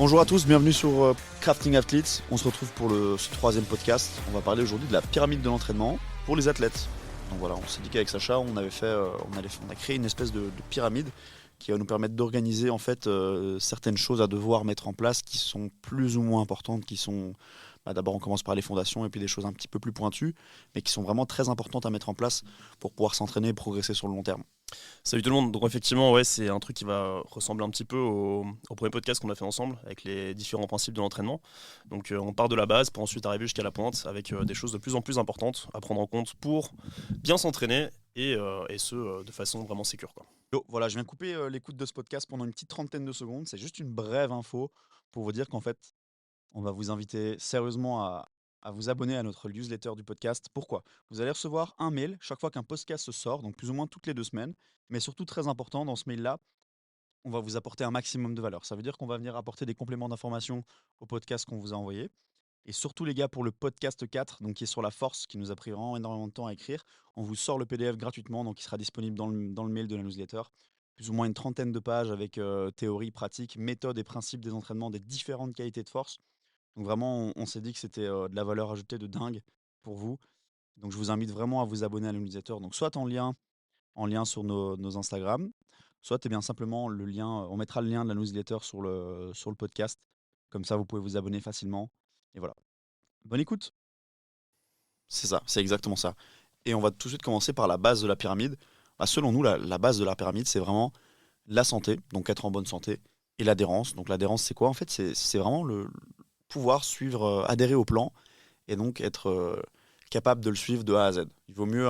Bonjour à tous, bienvenue sur Crafting Athletes. On se retrouve pour ce troisième podcast. On va parler aujourd'hui de la pyramide de l'entraînement pour les athlètes. Donc voilà, on s'est dit qu'avec Sacha, on a créé une espèce de pyramide qui va nous permettre d'organiser en fait certaines choses à devoir mettre en place qui sont plus ou moins importantes, qui sont d'abord on commence par les fondations et puis des choses un petit peu plus pointues, mais qui sont vraiment très importantes à mettre en place pour pouvoir s'entraîner et progresser sur le long terme. Salut tout le monde, donc effectivement ouais, c'est un truc qui va ressembler un petit peu au premier podcast qu'on a fait ensemble avec les différents principes de l'entraînement. Donc on part de la base pour ensuite arriver jusqu'à la pointe avec des choses de plus en plus importantes à prendre en compte pour bien s'entraîner et ce de façon vraiment sécure, quoi. Yo, voilà, je viens couper l'écoute de ce podcast pendant une petite trentaine de secondes. C'est juste une brève info pour vous dire qu'en fait, on va vous inviter sérieusement à vous abonner à notre newsletter du podcast. Pourquoi? Vous allez recevoir un mail chaque fois qu'un podcast se sort, donc plus ou moins toutes les 2 semaines. Mais surtout, très important, dans ce mail-là, on va vous apporter un maximum de valeur. Ça veut dire qu'on va venir apporter des compléments d'information au podcast qu'on vous a envoyé. Et surtout, les gars, pour le podcast 4, donc qui est sur la force, qui nous a pris vraiment énormément de temps à écrire, on vous sort le PDF gratuitement, donc il sera disponible dans le mail de la newsletter. Plus ou moins une trentaine de pages avec théorie, pratique, méthode et principes des entraînements des différentes qualités de force. Donc vraiment, on s'est dit que c'était de la valeur ajoutée de dingue pour vous. Donc je vous invite vraiment à vous abonner à la newsletter. Donc soit en lien sur nos Instagram, soit bien simplement le lien, on mettra le lien de la newsletter sur le podcast. Comme ça, vous pouvez vous abonner facilement. Et voilà. Bonne écoute. C'est ça, c'est exactement ça. Et on va tout de suite commencer par la base de la pyramide. Selon nous, la base de la pyramide, c'est vraiment la santé, donc être en bonne santé, et l'adhérence. Donc l'adhérence, c'est quoi? En fait, c'est vraiment le pouvoir suivre, adhérer au plan, et donc être capable de le suivre de A à Z. Il vaut mieux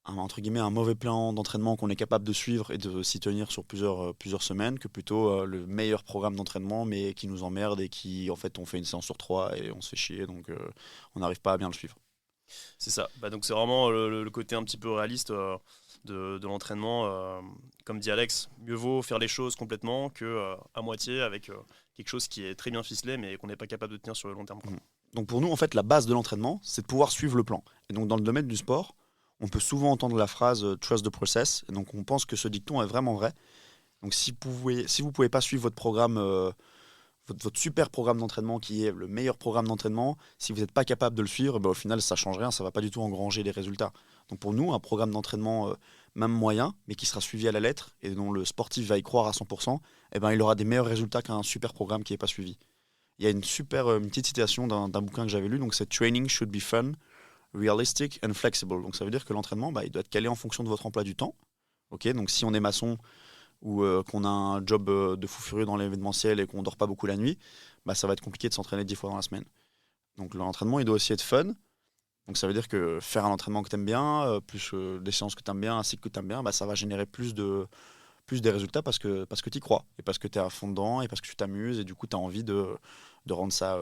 entre guillemets, un mauvais plan d'entraînement qu'on est capable de suivre et de s'y tenir sur plusieurs semaines que plutôt le meilleur programme d'entraînement, mais qui nous emmerde et qui, en fait, on fait une séance sur trois et on se fait chier, donc on n'arrive pas à bien le suivre. C'est ça, donc c'est vraiment le côté un petit peu réaliste de l'entraînement. Comme dit Alex, mieux vaut faire les choses complètement que à moitié avec quelque chose qui est très bien ficelé mais qu'on n'est pas capable de tenir sur le long terme, quoi. Mhm. Donc pour nous, en fait, la base de l'entraînement, c'est de pouvoir suivre le plan. Et donc dans le domaine du sport, on peut souvent entendre la phrase trust the process. Et donc on pense que ce dicton est vraiment vrai. Donc si vous pouvez pas suivre votre programme, votre super programme d'entraînement qui est le meilleur programme d'entraînement, si vous n'êtes pas capable de le suivre, au final ça change rien, ça va pas du tout engranger les résultats. Donc pour nous, un programme d'entraînement même moyen, mais qui sera suivi à la lettre et dont le sportif va y croire à 100%, il aura des meilleurs résultats qu'un super programme qui n'est pas suivi. Il y a une petite citation d'un bouquin que j'avais lu, donc c'est Training should be fun, realistic and flexible. Donc ça veut dire que l'entraînement, il doit être calé en fonction de votre emploi du temps. Ok, donc si on est maçon ou qu'on a un job de fou furieux dans l'événementiel et qu'on dort pas beaucoup la nuit, ça va être compliqué de s'entraîner 10 fois dans la semaine. Donc l'entraînement, il doit aussi être fun. Donc ça veut dire que faire un entraînement que tu aimes bien, plus des séances que tu aimes bien, un cycle que tu aimes bien, ça va générer plus des résultats parce que tu y crois et parce que tu es à fond dedans et parce que tu t'amuses et du coup tu as envie de rendre ça,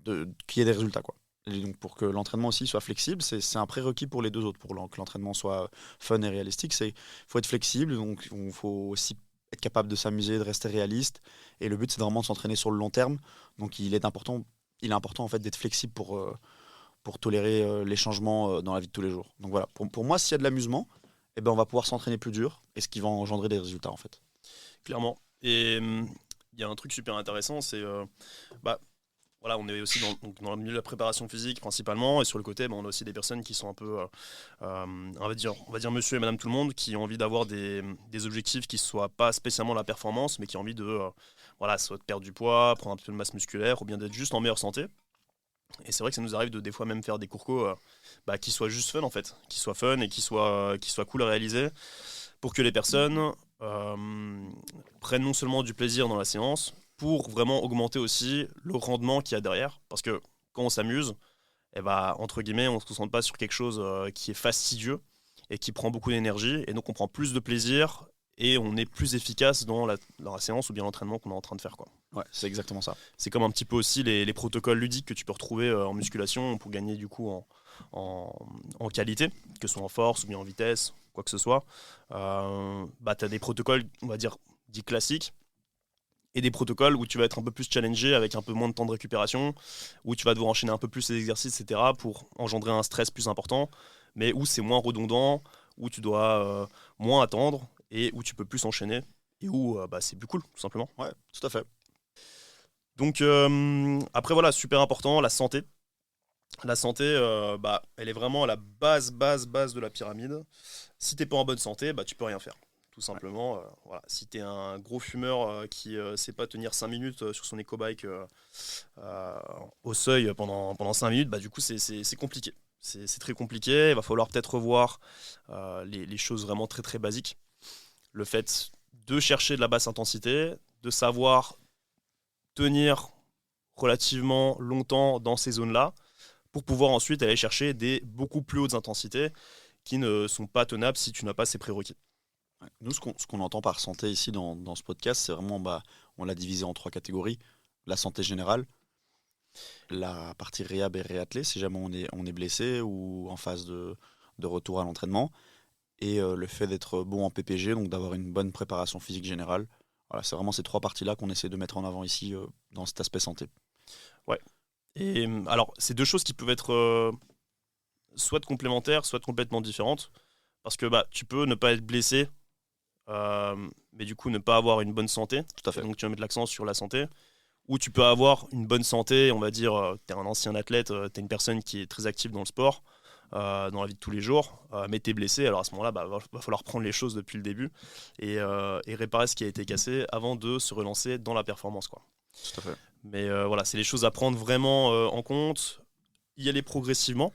qu'il y ait des résultats, quoi. Et donc pour que l'entraînement aussi soit flexible, c'est un prérequis pour les deux autres. Pour que l'entraînement soit fun et réalistique, il faut être flexible, donc il faut aussi être capable de s'amuser, de rester réaliste. Et le but, c'est vraiment de s'entraîner sur le long terme. Donc il est important en fait d'être flexible pour tolérer les changements dans la vie de tous les jours. Donc voilà, pour moi, s'il y a de l'amusement, on va pouvoir s'entraîner plus dur et ce qui va engendrer des résultats en fait. Clairement. Et il y a un truc super intéressant, c'est bah, voilà, on est aussi dans le milieu de la préparation physique principalement, et sur le côté, on a aussi des personnes qui sont un peu, on va dire monsieur et madame tout le monde, qui ont envie d'avoir des objectifs qui ne soient pas spécialement la performance, mais qui ont envie de, voilà, soit de perdre du poids, prendre un peu de masse musculaire, ou bien d'être juste en meilleure santé. Et c'est vrai que ça nous arrive de des fois même faire des cours qui soient juste fun en fait, qui soient fun et qui soient cool à réaliser, pour que les personnes prennent non seulement du plaisir dans la séance, pour vraiment augmenter aussi le rendement qu'il y a derrière. Parce que quand on s'amuse, entre guillemets, on ne se concentre pas sur quelque chose qui est fastidieux et qui prend beaucoup d'énergie. Et donc on prend plus de plaisir et on est plus efficace dans la séance ou bien l'entraînement qu'on est en train de faire, quoi. Ouais, c'est exactement ça. C'est comme un petit peu aussi les protocoles ludiques que tu peux retrouver en musculation pour gagner du coup en qualité, que ce soit en force ou bien en vitesse, quoi que ce soit. Tu as des protocoles, on va dire, dits classiques, et des protocoles où tu vas être un peu plus challengé avec un peu moins de temps de récupération, où tu vas devoir enchaîner un peu plus les exercices, etc., pour engendrer un stress plus important, mais où c'est moins redondant, où tu dois moins attendre, et où tu peux plus enchaîner, et où c'est plus cool, tout simplement. Ouais, tout à fait. Donc après voilà, super important, la santé. La santé, elle est vraiment à la base de la pyramide. Si t'es pas en bonne santé, tu peux rien faire. Tout Ouais. simplement, voilà. Si t'es un gros fumeur qui sait pas tenir 5 minutes sur son éco-bike euh, au seuil pendant 5 minutes, du coup c'est compliqué. C'est très compliqué, il va falloir peut-être revoir les choses vraiment très très basiques. Le fait de chercher de la basse intensité, de savoir tenir relativement longtemps dans ces zones-là, pour pouvoir ensuite aller chercher des beaucoup plus hautes intensités qui ne sont pas tenables si tu n'as pas ces prérequis. Ouais. Nous, ce qu'on entend par santé ici dans ce podcast, c'est vraiment, on l'a divisé en 3 catégories. La santé générale, la partie réhab et réathlé, si jamais on est blessé ou en phase de retour à l'entraînement, et le fait d'être bon en PPG, donc d'avoir une bonne préparation physique générale. Voilà, c'est vraiment ces 3 parties-là qu'on essaie de mettre en avant ici dans cet aspect santé. Ouais. Et alors, c'est deux choses qui peuvent être soit complémentaires, soit complètement différentes. Parce que tu peux ne pas être blessé, mais du coup ne pas avoir une bonne santé. Tout à Et fait. donc tu vas mettre l'accent sur la santé. Ou tu peux avoir une bonne santé, on va dire, tu es un ancien athlète, tu es une personne qui est très active dans le sport, dans la vie de tous les jours, mais tu es blessé, alors à ce moment-là, va falloir prendre les choses depuis le début et réparer ce qui a été cassé avant de se relancer dans la performance, quoi. Tout à fait. Mais voilà, c'est les choses à prendre vraiment en compte, y aller progressivement.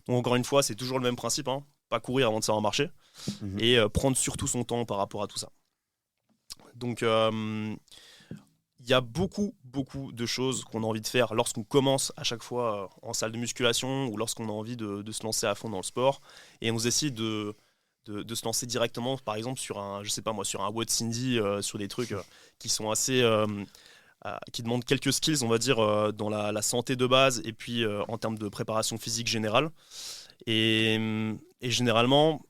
Donc encore une fois, c'est toujours le même principe, hein, pas courir avant de savoir marcher, Mhm. et prendre surtout son temps par rapport à tout ça. Donc il y a beaucoup de choses qu'on a envie de faire lorsqu'on commence à chaque fois en salle de musculation ou lorsqu'on a envie de se lancer à fond dans le sport. Et on essaie de se lancer directement, par exemple, sur un, je sais pas moi, sur un Watt Cindy, sur des trucs qui sont assez... qui demandent quelques skills, on va dire, dans la santé de base et puis en termes de préparation physique générale. Et généralement,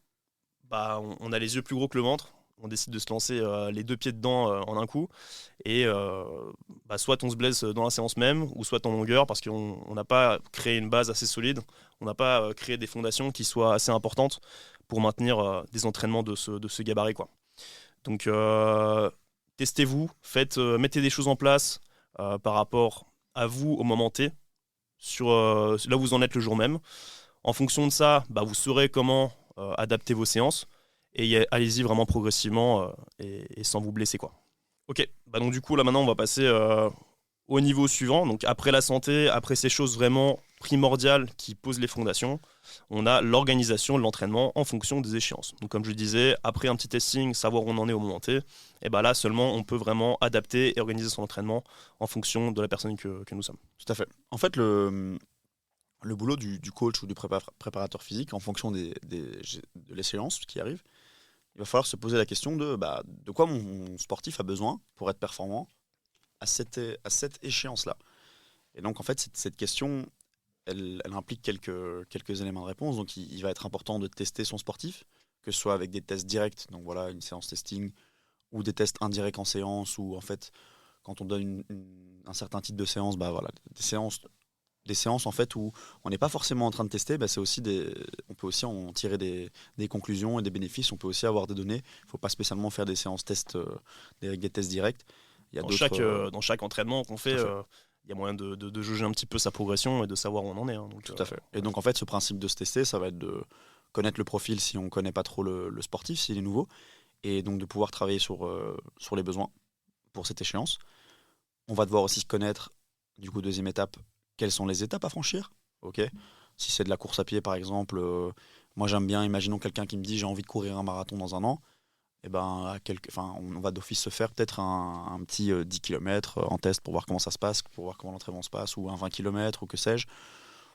on a les yeux plus gros que le ventre. On décide de se lancer les deux pieds dedans en un coup. Et soit on se blesse dans la séance même, ou soit en longueur, parce qu'on n'a pas créé une base assez solide, on n'a pas créé des fondations qui soient assez importantes pour maintenir des entraînements de ce gabarit, quoi. Donc testez-vous, mettez des choses en place par rapport à vous au moment T, sur là où vous en êtes le jour même. En fonction de ça, vous saurez comment adapter vos séances, et allez-y vraiment progressivement et sans vous blesser, quoi. Ok, donc du coup là maintenant on va passer au niveau suivant. Donc après la santé, après ces choses vraiment primordiales qui posent les fondations, on a l'organisation de l'entraînement en fonction des échéances. Donc comme je le disais, après un petit testing, savoir où on en est au moment T, et là seulement on peut vraiment adapter et organiser son entraînement en fonction de la personne que nous sommes. Tout à fait. En fait, le boulot du coach ou du préparateur physique, en fonction de l'échéance qui arrive, il va falloir se poser la question de quoi mon sportif a besoin pour être performant à cette échéance-là. Et donc, en fait, cette question, elle implique quelques éléments de réponse. Donc, il va être important de tester son sportif, que ce soit avec des tests directs, donc voilà, une séance testing, ou des tests indirects en séance, ou en fait, quand on donne un certain type de séance, voilà, des séances en fait où on n'est pas forcément en train de tester, c'est aussi on peut aussi en tirer des conclusions et des bénéfices. On peut aussi avoir des données. Il ne faut pas spécialement faire des séances tests, des tests directs. Il y a d'autres. Dans chaque entraînement qu'on fait, Tout à fait. il y a moyen de juger un petit peu sa progression et de savoir où on en est, hein. Donc, Tout à fait. Et donc en fait, ce principe de se tester, ça va être de connaître le profil si on ne connaît pas trop le sportif, s'il est nouveau, et donc de pouvoir travailler sur les besoins pour cette échéance. On va devoir aussi connaître, du coup, deuxième étape, quelles sont les étapes à franchir. Ok. Si c'est de la course à pied, par exemple, moi j'aime bien, imaginons quelqu'un qui me dit j'ai envie de courir un marathon dans un an, et on va d'office se faire peut-être un petit 10 km en test pour voir comment ça se passe, pour voir comment l'entraînement se passe, ou un 20 km, ou que sais-je,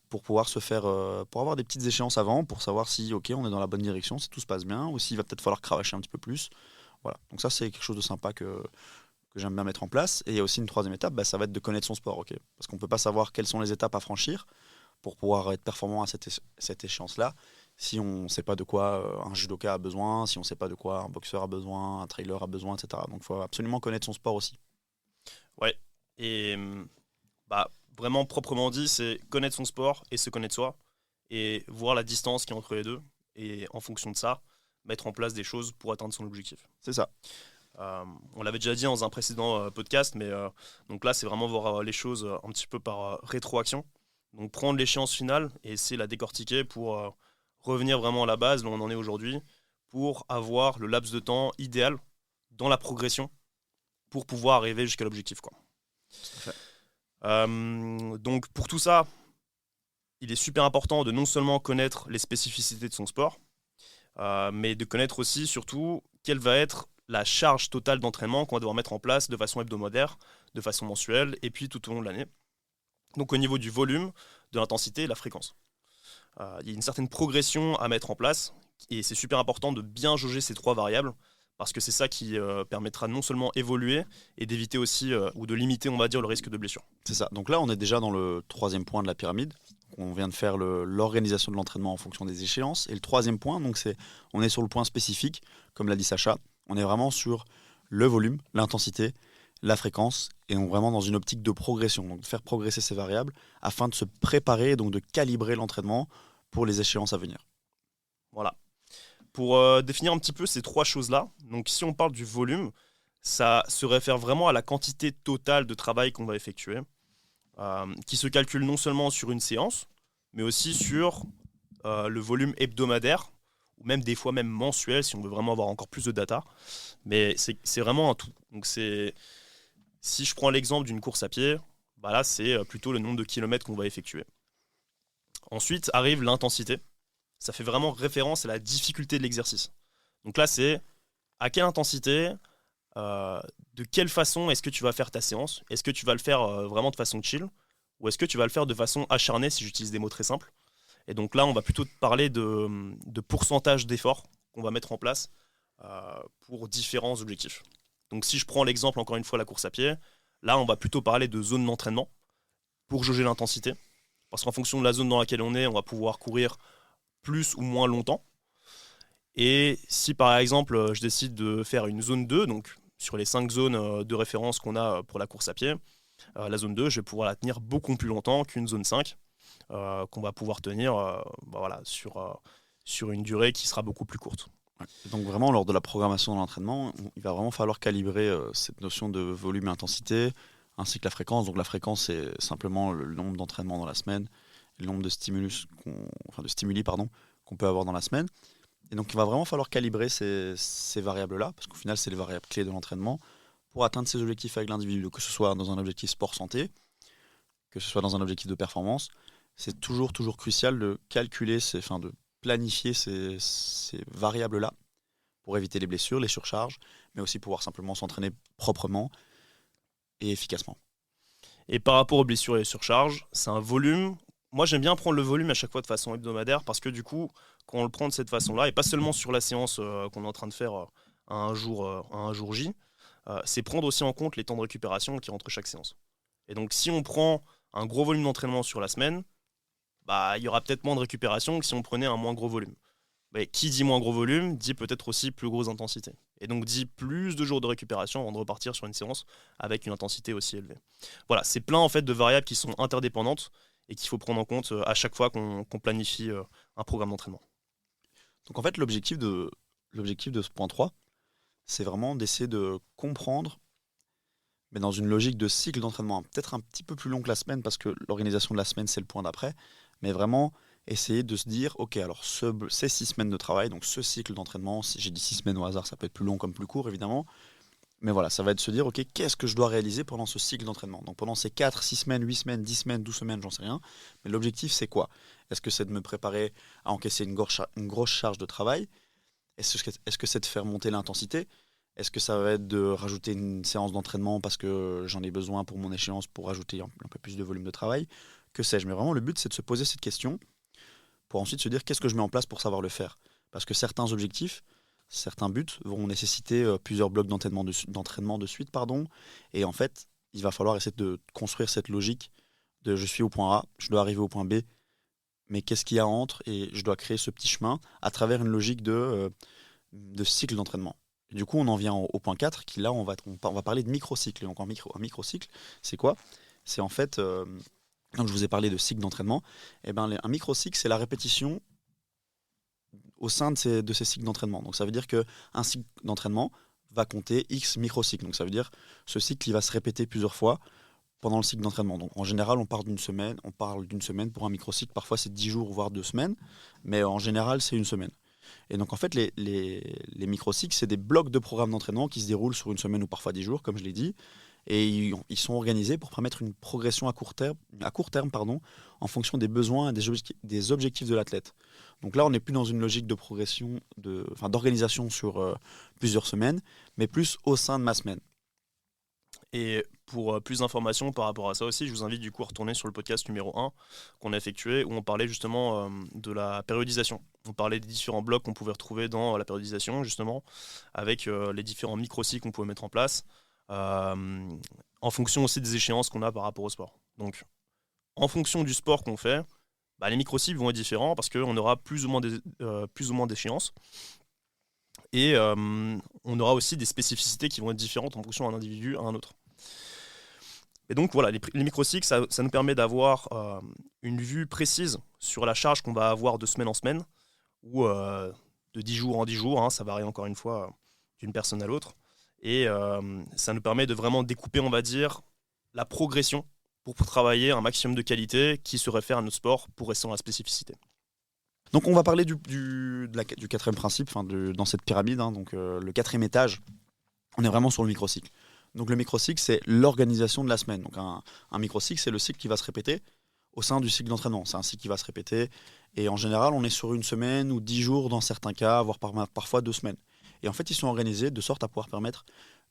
pour pouvoir se faire, pour avoir des petites échéances avant, pour savoir si ok on est dans la bonne direction, si tout se passe bien, ou s'il va peut-être falloir cravacher un petit peu plus. Voilà. Donc ça c'est quelque chose de sympa que j'aime bien mettre en place. Et il y a aussi une troisième étape, ça va être de connaître son sport, ok. Parce qu'on ne peut pas savoir quelles sont les étapes à franchir pour pouvoir être performant à cette échéance-là si on ne sait pas de quoi un judoka a besoin, si on ne sait pas de quoi un boxeur a besoin, un trailer a besoin, etc. Donc il faut absolument connaître son sport aussi. ouais. Et vraiment proprement dit, c'est connaître son sport et se connaître soi et voir la distance qui est entre les deux et en fonction de ça, mettre en place des choses pour atteindre son objectif. C'est ça. On l'avait déjà dit dans un précédent podcast, mais donc là, c'est vraiment voir les choses un petit peu par rétroaction. Donc prendre l'échéance finale et essayer de la décortiquer pour revenir vraiment à la base, là où on en est aujourd'hui, pour avoir le laps de temps idéal dans la progression pour pouvoir arriver jusqu'à l'objectif, quoi. Donc pour tout ça, il est super important de non seulement connaître les spécificités de son sport, mais de connaître aussi, surtout, quelle va être la charge totale d'entraînement qu'on va devoir mettre en place de façon hebdomadaire, de façon mensuelle, et puis tout au long de l'année. Donc au niveau du volume, de l'intensité et de la fréquence. Il y a une certaine progression à mettre en place, et c'est super important de bien jauger ces trois variables, parce que c'est ça qui permettra non seulement évoluer, et d'éviter aussi, ou de limiter, on va dire, le risque de blessure. C'est ça. Donc là, on est déjà dans le troisième point de la pyramide. On vient de faire l'organisation de l'entraînement en fonction des échéances. Et le troisième point, donc on est sur le point spécifique, comme l'a dit Sacha. On est vraiment sur le volume, l'intensité, la fréquence, et on est vraiment dans une optique de progression, donc de faire progresser ces variables afin de se préparer et donc de calibrer l'entraînement pour les échéances à venir. Voilà. Pour définir un petit peu ces trois choses-là, donc si on parle du volume, ça se réfère vraiment à la quantité totale de travail qu'on va effectuer, qui se calcule non seulement sur une séance, mais aussi sur le volume hebdomadaire, ou même des fois même mensuel, si on veut vraiment avoir encore plus de data. Mais c'est vraiment un tout. Donc si je prends l'exemple d'une course à pied, bah là c'est plutôt le nombre de kilomètres qu'on va effectuer. Ensuite arrive l'intensité. Ça fait vraiment référence à la difficulté de l'exercice. Donc là c'est à quelle intensité, de quelle façon est-ce que tu vas faire ta séance? Est-ce que tu vas le faire vraiment de façon chill? Ou est-ce que tu vas le faire de façon acharnée, si j'utilise des mots très simples? Et donc là, on va plutôt parler de pourcentage d'effort qu'on va mettre en place pour différents objectifs. Donc si je prends l'exemple, encore une fois, la course à pied, là, on va plutôt parler de zone d'entraînement pour jauger l'intensité. Parce qu'en fonction de la zone dans laquelle on est, on va pouvoir courir plus ou moins longtemps. Et si par exemple, je décide de faire une zone 2, donc sur les 5 zones de référence qu'on a pour la course à pied, la zone 2, je vais pouvoir la tenir beaucoup plus longtemps qu'une zone 5, qu'on va pouvoir tenir sur une durée qui sera beaucoup plus courte. Ouais. Donc vraiment, lors de la programmation de l'entraînement, il va vraiment falloir calibrer cette notion de volume et intensité, ainsi que la fréquence. Donc la fréquence, c'est simplement le nombre d'entraînements dans la semaine, le nombre de stimuli qu'on peut avoir dans la semaine. Et donc il va vraiment falloir calibrer ces variables-là, parce qu'au final, c'est les variables clés de l'entraînement, pour atteindre ses objectifs avec l'individu, que ce soit dans un objectif sport-santé, que ce soit dans un objectif de performance. C'est toujours crucial de calculer, de planifier ces variables-là pour éviter les blessures, les surcharges, mais aussi pouvoir simplement s'entraîner proprement et efficacement. Et par rapport aux blessures et les surcharges, c'est un volume. Moi, j'aime bien prendre le volume à chaque fois de façon hebdomadaire parce que du coup, quand on le prend de cette façon-là, et pas seulement sur la séance qu'on est en train de faire à un jour J, c'est prendre aussi en compte les temps de récupération qui rentrent chaque séance. Et donc, si on prend un gros volume d'entraînement sur la semaine, bah, il y aura peut-être moins de récupération que si on prenait un moins gros volume. Mais qui dit moins gros volume, dit peut-être aussi plus grosse intensité. Et donc dit plus de jours de récupération avant de repartir sur une séance avec une intensité aussi élevée. Voilà, c'est plein en fait de variables qui sont interdépendantes et qu'il faut prendre en compte à chaque fois qu'on planifie un programme d'entraînement. Donc en fait, l'objectif de ce point 3, c'est vraiment d'essayer de comprendre, mais dans une logique de cycle d'entraînement, peut-être un petit peu plus long que la semaine, parce que l'organisation de la semaine, c'est le point d'après, mais vraiment essayer de se dire, ok, alors ces 6 semaines de travail, donc ce cycle d'entraînement, si j'ai dit 6 semaines au hasard, ça peut être plus long comme plus court, évidemment, mais voilà, ça va être de se dire, ok, qu'est-ce que je dois réaliser pendant ce cycle d'entraînement? Donc pendant ces 4, 6 semaines, 8 semaines, 10 semaines, 12 semaines, j'en sais rien, mais l'objectif, c'est quoi? Est-ce que c'est de me préparer à encaisser une grosse charge de travail? Est-ce que c'est de faire monter l'intensité? Est-ce que ça va être de rajouter une séance d'entraînement parce que j'en ai besoin pour mon échéance pour rajouter un peu plus de volume de travail? Que sais-je? Mais vraiment, le but, c'est de se poser cette question pour ensuite se dire qu'est-ce que je mets en place pour savoir le faire. Parce que certains objectifs, certains buts vont nécessiter plusieurs blocs d'entraînement de suite. Et en fait, il va falloir essayer de construire cette logique de je suis au point A, je dois arriver au point B, mais qu'est-ce qu'il y a entre? Et je dois créer ce petit chemin à travers une logique de cycle d'entraînement. Et du coup, on en vient au point 4, qui là, on va parler de microcycle. Donc un microcycle, c'est quoi? C'est en fait, quand je vous ai parlé de cycle d'entraînement, un microcycle, c'est la répétition au sein de ces cycles d'entraînement. Donc ça veut dire qu'un cycle d'entraînement va compter X microcycles. Donc ça veut dire ce cycle il va se répéter plusieurs fois pendant le cycle d'entraînement. Donc en général, on parle d'une semaine pour un microcycle. Parfois c'est 10 jours voire 2 semaines, mais en général c'est une semaine. Et donc en fait les microcycles c'est des blocs de programme d'entraînement qui se déroulent sur une semaine ou parfois 10 jours comme je l'ai dit. Et ils sont organisés pour permettre une progression à court terme, en fonction des besoins et des objectifs de l'athlète. Donc là, on n'est plus dans une logique de progression, d'organisation sur plusieurs semaines, mais plus au sein de ma semaine. Et pour plus d'informations par rapport à ça aussi, je vous invite du coup à retourner sur le podcast numéro 1 qu'on a effectué où on parlait justement de la périodisation. On parlait des différents blocs qu'on pouvait retrouver dans la périodisation justement, avec les différents microcycles qu'on pouvait mettre en place, en fonction aussi des échéances qu'on a par rapport au sport. Donc en fonction du sport qu'on fait, les microcycles vont être différents parce qu'on aura plus ou moins d'échéances. Et on aura aussi des spécificités qui vont être différentes en fonction d'un individu à un autre. Et donc voilà, les microcycles, ça nous permet d'avoir une vue précise sur la charge qu'on va avoir de semaine en semaine, ou de 10 jours en 10 jours, ça varie encore une fois d'une personne à l'autre. Et ça nous permet de vraiment découper, on va dire, la progression pour travailler un maximum de qualité qui se réfère à notre sport pour rester dans la spécificité. Donc on va parler du quatrième principe dans cette pyramide, donc le quatrième étage, on est vraiment sur le microcycle. Donc le microcycle, c'est l'organisation de la semaine. Donc un microcycle, c'est le cycle qui va se répéter au sein du cycle d'entraînement. C'est un cycle qui va se répéter et en général, on est sur une semaine ou 10 jours dans certains cas, voire parfois 2 semaines. Et en fait, ils sont organisés de sorte à pouvoir permettre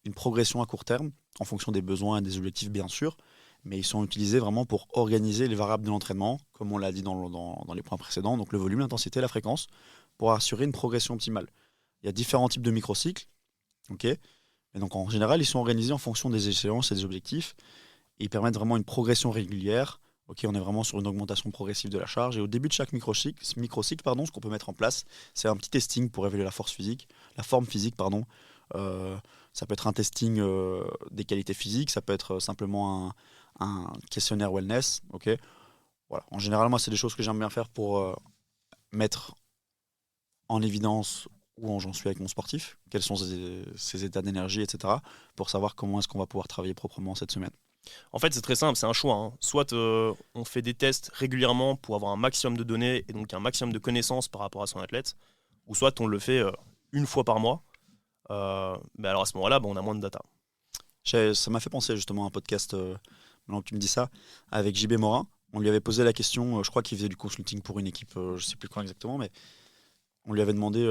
une progression à court terme en fonction des besoins et des objectifs bien sûr, mais ils sont utilisés vraiment pour organiser les variables de l'entraînement, comme on l'a dit dans les points précédents, donc le volume, l'intensité, la fréquence, pour assurer une progression optimale. Il y a différents types de microcycles, ok. Et donc en général, ils sont organisés en fonction des échéances et des objectifs, et ils permettent vraiment une progression régulière. Ok, on est vraiment sur une augmentation progressive de la charge, et au début de chaque microcycle, ce qu'on peut mettre en place, c'est un petit testing pour évaluer la forme physique, pardon. Ça peut être un testing des qualités physiques, ça peut être simplement un questionnaire wellness, ok. Voilà. En général, moi, c'est des choses que j'aime bien faire pour mettre en évidence où j'en suis avec mon sportif, quels sont ses états d'énergie, etc., pour savoir comment est-ce qu'on va pouvoir travailler proprement cette semaine. En fait, c'est très simple, c'est un choix. Soit on fait des tests régulièrement pour avoir un maximum de données et donc un maximum de connaissances par rapport à son athlète, ou soit on le fait une fois par mois. Mais alors à ce moment-là, on a moins de data. Ça m'a fait penser justement à un podcast, maintenant que tu me dis ça, avec JB Morin. On lui avait posé la question, je crois qu'il faisait du consulting pour une équipe, je ne sais plus quand exactement, mais on lui avait demandé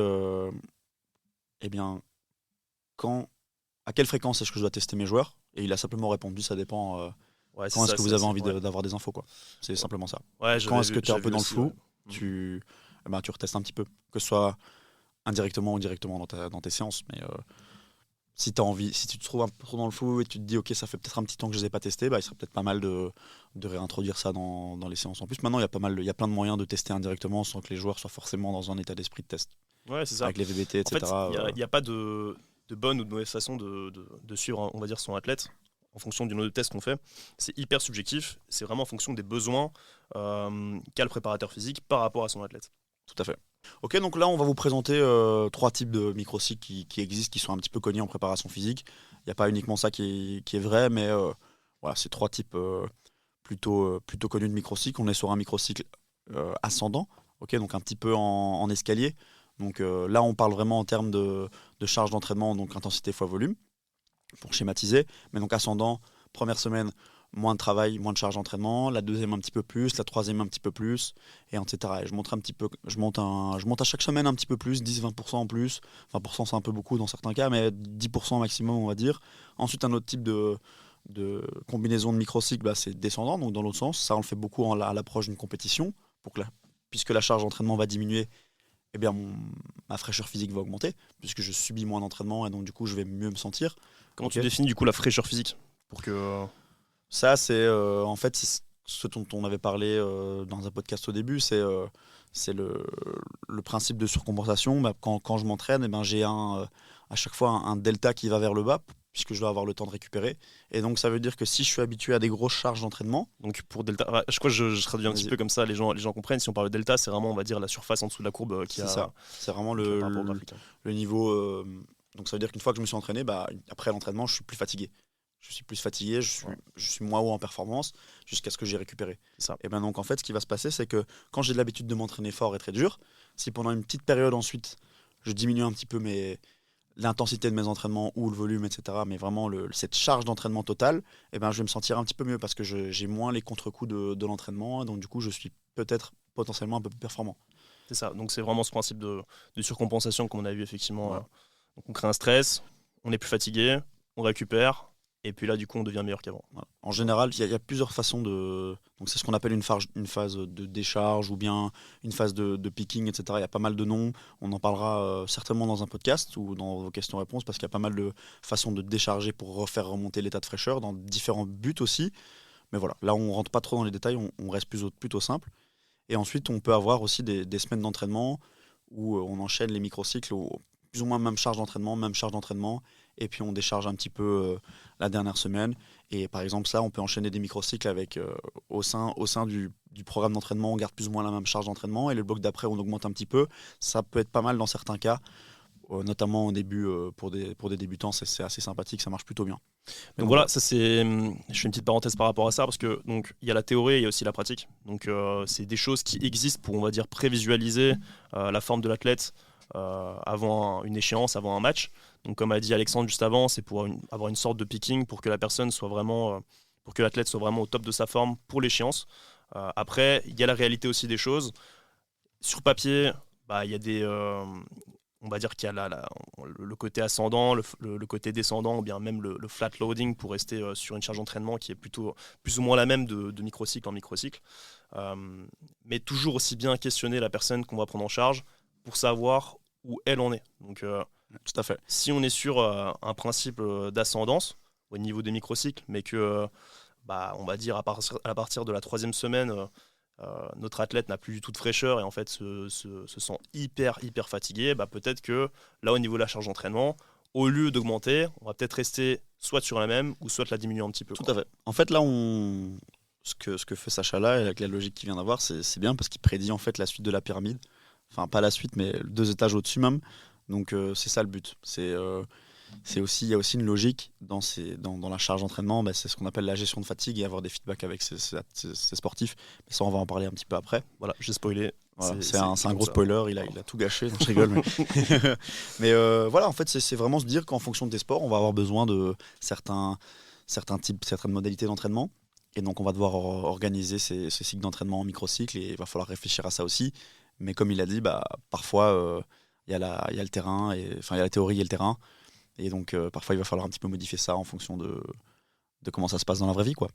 à quelle fréquence est-ce que je dois tester mes joueurs, et il a simplement répondu ça dépend quand est-ce que vous avez envie d'avoir des infos, quoi. C'est simplement ça. Ouais, quand est-ce que tu es un peu dans le flou, ouais. tu retestes un petit peu, que ce soit indirectement ou directement dans tes séances, mais si tu as envie, si tu te trouves un peu trop dans le flou et tu te dis ok, ça fait peut-être un petit temps que je ne les ai pas testés, il serait peut-être pas mal de réintroduire ça dans les séances. En plus maintenant il y a plein de moyens de tester indirectement sans que les joueurs soient forcément dans un état d'esprit de test. Ouais, c'est ça. Avec les VBT, etc. En fait, il n'y a pas de bonne ou de mauvaise façon de suivre, on va dire, son athlète en fonction du nombre de tests qu'on fait. C'est hyper subjectif, c'est vraiment en fonction des besoins qu'a le préparateur physique par rapport à son athlète. Tout à fait. Ok, donc là on va vous présenter 3 types de microcycles qui existent, qui sont un petit peu connus en préparation physique. Il n'y a pas uniquement ça qui est vrai, mais voilà, c'est 3 types plutôt connus de microcycles. On est sur un microcycle ascendant, ok, donc un petit peu en escalier. Donc là on parle vraiment en termes de charge d'entraînement, donc intensité fois volume, pour schématiser. Mais donc ascendant, première semaine, moins de travail, moins de charge d'entraînement, la deuxième un petit peu plus, la troisième un petit peu plus, et etc. Et je monte à chaque semaine un petit peu plus, 10-20% en plus. 20% c'est un peu beaucoup dans certains cas, mais 10% maximum on va dire. Ensuite un autre type de combinaison de microcycles, c'est descendant, donc dans l'autre sens. Ça on le fait beaucoup à l'approche d'une compétition, puisque la charge d'entraînement va diminuer, eh bien ma fraîcheur physique va augmenter, puisque je subis moins d'entraînement et donc du coup je vais mieux me sentir. Comment tu définis du coup la fraîcheur physique pour que... Ça, c'est en fait ce dont on avait parlé dans un podcast au début, c'est le principe de surcompensation. Quand je m'entraîne, j'ai à chaque fois un delta qui va vers le bas, puisque je dois avoir le temps de récupérer. Et donc ça veut dire que si je suis habitué à des grosses charges d'entraînement... Donc pour delta, je crois que je traduis un petit peu comme ça, les gens comprennent. Si on parle de delta, c'est vraiment, on va dire, la surface en dessous de la courbe qui a... C'est ça, c'est vraiment le niveau Donc ça veut dire qu'une fois que je me suis entraîné, après l'entraînement, je suis plus fatigué. Je suis plus fatigué, je suis moins haut en performance jusqu'à ce que j'ai récupéré. C'est ça. Et ben donc en fait, ce qui va se passer, c'est que quand j'ai l'habitude de m'entraîner fort et très dur, si pendant une petite période ensuite, je diminue un petit peu l'intensité de mes entraînements ou le volume, etc., mais vraiment cette charge d'entraînement totale, et ben je vais me sentir un petit peu mieux parce que j'ai moins les contre-coups de l'entraînement, donc du coup, je suis peut-être potentiellement un peu plus performant. C'est ça. Donc c'est vraiment ce principe de surcompensation qu'on a vu effectivement. Ouais. Donc on crée un stress, on est plus fatigué, on récupère, et puis là du coup on devient meilleur qu'avant. Voilà. En général, il y a plusieurs façons de. Donc, c'est ce qu'on appelle une phase de décharge ou bien une phase de picking, etc. Il y a pas mal de noms. On en parlera certainement dans un podcast ou dans vos questions-réponses parce qu'il y a pas mal de façons de décharger pour refaire remonter l'état de fraîcheur dans différents buts aussi. Mais voilà, là, on rentre pas trop dans les détails, on reste plutôt simple. Et ensuite, on peut avoir aussi des semaines d'entraînement où on enchaîne les microcycles, plus ou moins même charge d'entraînement, et puis on décharge un petit peu la dernière semaine. Et par exemple, ça, on peut enchaîner des microcycles avec au sein du programme d'entraînement, on garde plus ou moins la même charge d'entraînement, et le bloc d'après, on augmente un petit peu. Ça peut être pas mal dans certains cas, notamment au début pour des débutants, c'est assez sympathique, ça marche plutôt bien. Donc voilà, ça c'est. Je fais une petite parenthèse par rapport à ça parce que donc il y a la théorie et il y a aussi la pratique. Donc c'est des choses qui existent pour on va dire prévisualiser la forme de l'athlète avant une échéance, avant un match. Donc comme a dit Alexandre juste avant, c'est pour avoir une sorte de picking pour que la personne soit vraiment, pour que l'athlète soit vraiment au top de sa forme pour l'échéance. Après, il y a la réalité aussi des choses. Sur papier, il y a des on va dire qu'il y a le côté ascendant, le côté descendant, ou bien même le flat loading pour rester sur une charge d'entraînement qui est plutôt plus ou moins la même de microcycle en microcycle. Mais toujours aussi bien questionner la personne qu'on va prendre en charge pour savoir où elle en est. Donc, tout à fait. Si on est sur un principe d'ascendance au niveau des microcycles, mais que, on va dire à partir de la 3e semaine, notre athlète n'a plus du tout de fraîcheur et en fait se sent hyper fatigué, peut-être que là au niveau de la charge d'entraînement, au lieu d'augmenter, on va peut-être rester soit sur la même ou soit la diminuer un petit peu. Tout à fait. En fait là ce que fait Sacha là, et avec la logique qu'il vient d'avoir, c'est bien parce qu'il prédit en fait la suite de la pyramide. Enfin pas la suite mais 2 étages au-dessus même. Donc c'est ça le but. Il y a aussi une logique dans la charge d'entraînement, c'est ce qu'on appelle la gestion de fatigue et avoir des feedbacks avec ses sportifs. Mais ça, on va en parler un petit peu après. Voilà, j'ai spoilé. Voilà, c'est un gros spoiler, il a tout gâché, donc je rigole. Mais voilà, en fait, c'est vraiment se dire qu'en fonction de tes sports, on va avoir besoin de certaines modalités d'entraînement. Et donc, on va devoir organiser ces cycles d'entraînement en microcycles et il va falloir réfléchir à ça aussi. Mais comme il a dit, parfois, il y a le terrain, il y a la théorie et le terrain. Et donc, parfois, il va falloir un petit peu modifier ça en fonction de comment ça se passe dans la vraie vie, quoi.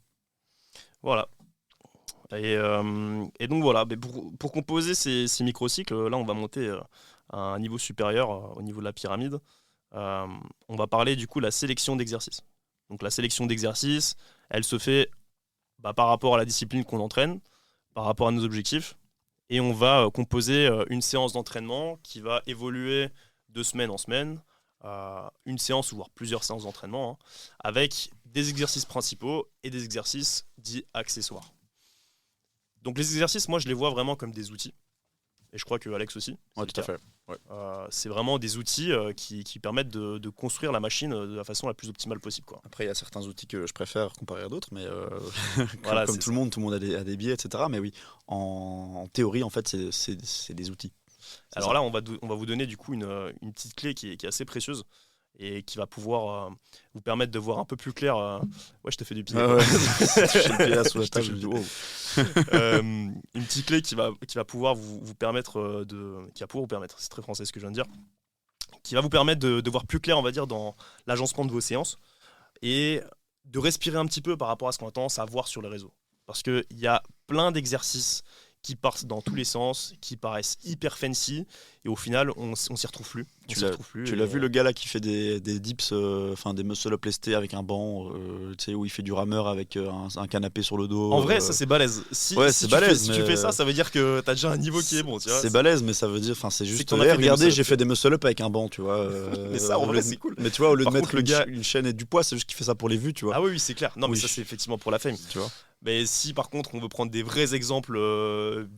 Voilà. Et donc, voilà. Mais pour composer ces microcycles, là, on va monter à un niveau supérieur au niveau de la pyramide. On va parler, du coup, de la sélection d'exercices. Donc, la sélection d'exercices, elle se fait par rapport à la discipline qu'on entraîne, par rapport à nos objectifs. Et on va composer une séance d'entraînement qui va évoluer de semaine en semaine, une séance ou voire plusieurs séances d'entraînement, avec des exercices principaux et des exercices dits accessoires. Donc les exercices, moi je les vois vraiment comme des outils. Et je crois que Alex aussi. Ouais, tout à fait. Ouais. C'est vraiment des outils qui permettent de construire la machine de la façon la plus optimale possible, quoi. Après, il y a certains outils que je préfère comparé à d'autres, mais voilà, comme tout le monde a des biais, etc. Mais oui, en théorie, en fait, c'est des outils. Alors là, on va vous donner du coup une petite clé qui est assez précieuse et qui va pouvoir vous permettre de voir un peu plus clair. Ouais, je te fais du pied. Ouais. Je le pied là sous la table, je me dis wow. Une petite clé qui va pouvoir vous permettre qui va pouvoir vous permettre, c'est très français ce que je viens de dire, qui va vous permettre de voir plus clair, on va dire, dans l'agencement de vos séances et de respirer un petit peu par rapport à ce qu'on a tendance à voir sur les réseaux. Parce qu'il y a plein d'exercices qui partent dans tous les sens, qui paraissent hyper fancy, et au final, on s'y retrouve plus. Tu l'as vu le gars là qui fait des dips, des muscle-up lestés avec un banc, où il fait du rameur avec un canapé sur le dos. En vrai, ça c'est balèze. Si tu fais ça, ça veut dire que t'as déjà un niveau qui est bon. Tu vois, c'est balèze, mais ça veut dire, c'est juste. Regardez, j'ai fait des muscle-up avec un banc, tu vois. Mais ça, en vrai, c'est cool. Mais tu vois, au lieu de mettre le gars une chaîne et du poids, c'est juste qu'il fait ça pour les vues, tu vois. Ah oui, c'est clair. Non, mais ça c'est effectivement pour la fame, tu vois. Mais si par contre on veut prendre des vrais exemples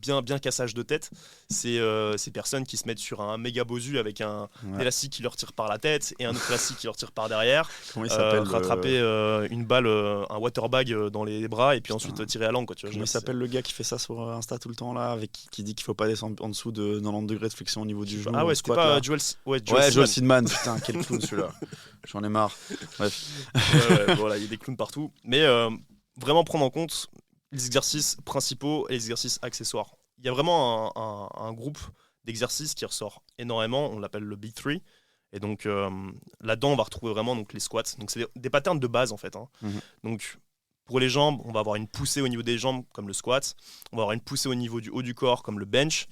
bien cassage de tête, c'est ces personnes qui se mettent sur un méga bosu avec un Ouais. élastique qui leur tire par la tête et un autre élastique qui leur tire par derrière, Comment il s'appelle rattraper une balle, un waterbag dans les bras et puis ensuite Putain. tirer à l'angle, quoi. Tu vois, Comment il s'appelle le gars qui fait ça sur Insta tout le temps là, avec qui dit qu'il faut pas descendre en dessous de 90 degrés de flexion au niveau du genou Ah en ouais, c'était squat pas là. Joel Ouais, Joel Sidman. Sidman, putain, quel clown celui-là. J'en ai marre. Bref. Ouais, voilà, il y a des clowns partout. Mais vraiment prendre en compte les exercices principaux et les exercices accessoires. Il y a vraiment un groupe d'exercices qui ressort énormément, on l'appelle le Big Three. Et donc là-dedans, on va retrouver vraiment donc, les squats. Donc c'est des patterns de base en fait, hein. Mhm. Donc pour les jambes, on va avoir une poussée au niveau des jambes comme le squat. On va avoir une poussée au niveau du haut du corps comme le bench.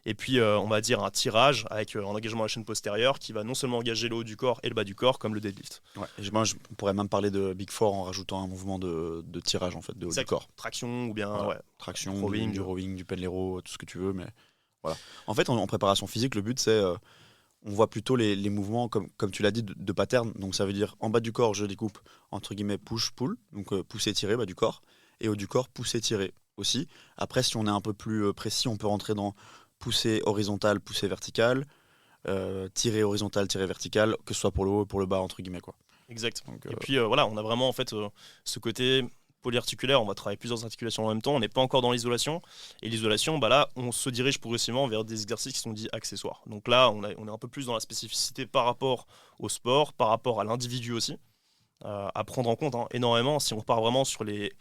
Et puis on va dire un tirage avec un engagement à la chaîne postérieure qui va non seulement engager le haut du corps et le bas du corps comme le deadlift. Ouais. Et moi, je pourrais même parler de Big Four en rajoutant un mouvement de tirage en fait, de haut du corps. Traction ou bien Voilà. ouais, Traction, rowing. du rowing, du penlero, tout ce que tu veux. Mais voilà. En fait, en préparation physique, le but c'est on voit plutôt les mouvements comme tu l'as dit de pattern. Donc ça veut dire en bas du corps, je découpe entre guillemets push-pull, donc pousser tirer bas du corps, et haut du corps pousser tirer aussi. Après, si on est un peu plus précis, on peut rentrer dans pousser horizontal, pousser vertical, tirer horizontal, tirer vertical, que ce soit pour le haut et pour le bas entre guillemets quoi. Exact. Donc, Et puis voilà, on a vraiment en fait ce côté polyarticulaire, on va travailler plusieurs articulations en même temps, on n'est pas encore dans l'isolation. Et l'isolation, bah là, on se dirige progressivement vers des exercices qui sont dits accessoires. Donc là, on est un peu plus dans la spécificité par rapport au sport, par rapport à l'individu aussi, à prendre en compte hein, énormément. Si on repart vraiment sur les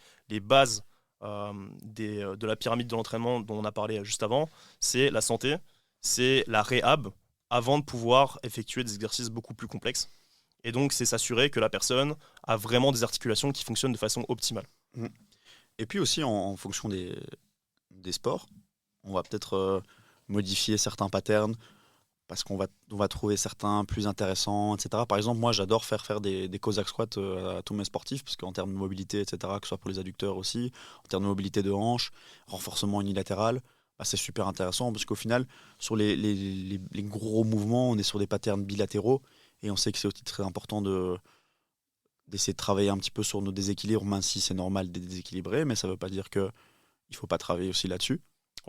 bases de la pyramide de l'entraînement dont on a parlé juste avant, c'est la santé, c'est la réhab, avant de pouvoir effectuer des exercices beaucoup plus complexes. Et donc, c'est s'assurer que la personne a vraiment des articulations qui fonctionnent de façon optimale. et puis aussi en fonction des sports, on va peut-être modifier certains patterns parce on va trouver certains plus intéressants, etc. Par exemple, moi j'adore faire des Cossack squats à tous mes sportifs, parce qu'en termes de mobilité, etc., que ce soit pour les adducteurs aussi, en termes de mobilité de hanche, renforcement unilatéral, bah, c'est super intéressant, parce qu'au final, sur les gros mouvements, on est sur des patterns bilatéraux, et on sait que c'est aussi très important d'essayer de travailler un petit peu sur nos déséquilibres, même si c'est normal d'être déséquilibré, mais ça ne veut pas dire qu'il ne faut pas travailler aussi là-dessus.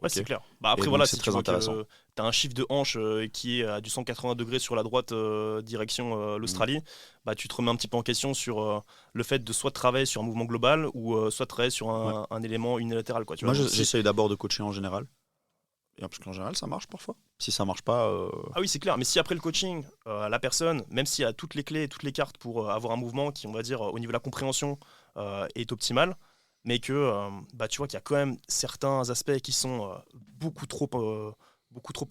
Ouais, Ok. c'est clair. Bah Et après, donc, voilà, c'est si tu très vois intéressant. que tu as un chiffre de hanche qui est à du 180 degrés sur la droite direction l'Australie, bah, tu te remets un petit peu en question sur le fait de soit travailler sur un mouvement global ou soit travailler sur Ouais. un élément unilatéral. Quoi, tu Moi, vois, donc si- j'essaye d'abord de coacher en général. Et parce qu'en général, ça marche parfois. Si ça marche pas, Ah oui, c'est clair. Mais si après le coaching, la personne, même s'il a toutes les clés, toutes les cartes pour avoir un mouvement qui, on va dire, au niveau de la compréhension, est optimal, mais que bah, tu vois qu'il y a quand même certains aspects qui sont beaucoup trop